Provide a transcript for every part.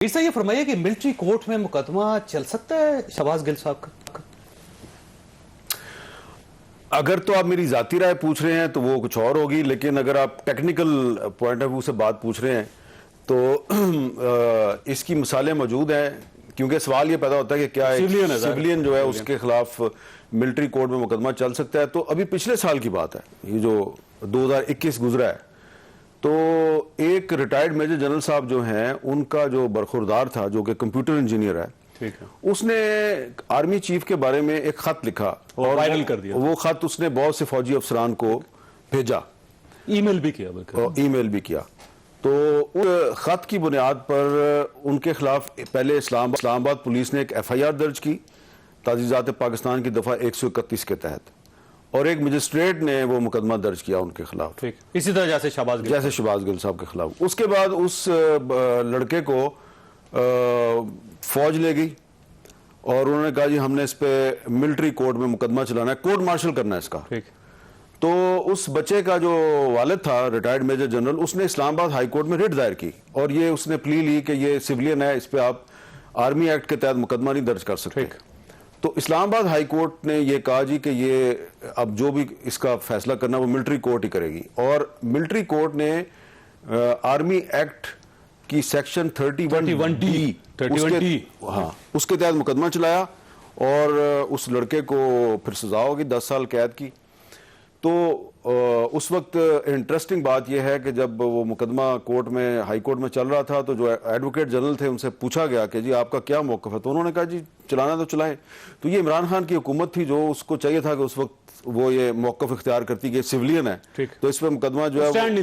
ऐसा ये फरमाइए कि मिलिट्री कोर्ट में मुकदमा चल सकता है शहबाज गिल साहब का? अगर तो आप मेरी जाती राय पूछ रहे हैं तो वो कुछ और होगी, लेकिन अगर आप टेक्निकल पॉइंट ऑफ व्यू से बात पूछ रहे हैं तो इसकी मिसालें मौजूद हैं। क्योंकि सवाल ये पैदा होता है कि क्या सिविलियन जो है उसके खिलाफ मिलिट्री कोर्ट में मुकदमा चल सकता है। तो अभी पिछले साल की बात है, ये जो 2021 गुजरा है, तो एक रिटायर्ड मेजर जनरल साहब जो हैं उनका जो बरखुरदार था, जो कि कंप्यूटर इंजीनियर है, ठीक है, उसने आर्मी चीफ के बारे में एक खत लिखा और वायरल कर दिया। वो खत उसने बहुत से फौजी अफसरान को भेजा, ईमेल भी किया, ईमेल भी किया। तो उस खत की बुनियाद पर उनके खिलाफ पहले इस्लामाबाद पुलिस ने एक FIR दर्ज की ताज़ीज़ात पाकिस्तान की दफ़ा 131 के तहत, और एक मजिस्ट्रेट ने वो मुकदमा दर्ज किया उनके खिलाफ, ठीक, इसी तरह जैसे शहबाज गिल साहब के खिलाफ। उसके बाद उस लड़के को फौज ले गई और उन्होंने कहा जी हमने इस पे मिलिट्री कोर्ट में मुकदमा चलाना है, कोर्ट मार्शल करना है इसका। ठीक। तो उस बच्चे का जो वालिद था, रिटायर्ड मेजर जनरल, उसने इस्लामाबाद हाई कोर्ट में रिट दायर की और ये उसने प्ली ली कि ये सिविलियन है, इस पे आप आर्मी एक्ट के तहत मुकदमा नहीं दर्ज कर सकते। तो इस्लामाबाद हाई कोर्ट ने ये कहा जी कि ये अब जो भी इसका फैसला करना वो मिलिट्री कोर्ट ही करेगी, और मिलिट्री कोर्ट ने आर्मी एक्ट की सेक्शन 31D उसके तहत मुकदमा चलाया और उस लड़के को फिर सजा होगी 10 साल कैद की। तो उस वक्त इंटरेस्टिंग बात यह है कि जब वो मुकदमा कोर्ट में, हाई कोर्ट में चल रहा था, तो जो एडवोकेट जनरल थे उनसे पूछा गया कि जी आपका क्या मौक़िफ़ है, तो उन्होंने कहा जी चलाना तो चलाएं। तो ये इमरान खान की हुकूमत थी, जो उसको चाहिए था कि उस वक्त वो ये मौक़िफ़ इख्तियार करती कि सिविलियन है, तो इस पर मुकदमा जो है स्टैंड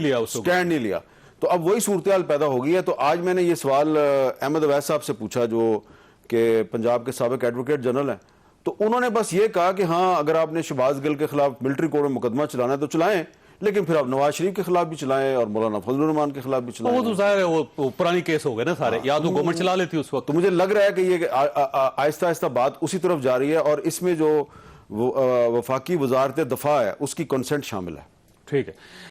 नहीं लिया। तो अब वही सूरत हाल पैदा हो गई है। तो आज मैंने ये सवाल अहमद अवैस साहब से पूछा, जो कि पंजाब के साबिक एडवोकेट जनरल हैं, तो उन्होंने बस ये कहा कि हाँ अगर आपने शहबाज गिल के खिलाफ मिलिट्री कोर्ट में मुकदमा चलाना है तो चलाएं, लेकिन फिर आप नवाज शरीफ के खिलाफ भी चलाएं और मौलाना फजलुर रहमान के खिलाफ भी चलाएं। वो तो जाहिर है वो पुरानी केस हो गए ना सारे, या तो गवर्नमेंट चला लेती उस वक्त। तो मुझे लग रहा है कि ये आहिस्ता आहिस्ता बात उसी तरफ जा रही है, और इसमें जो वफाकी वजारत दफा है उसकी कंसेंट शामिल है। ठीक है।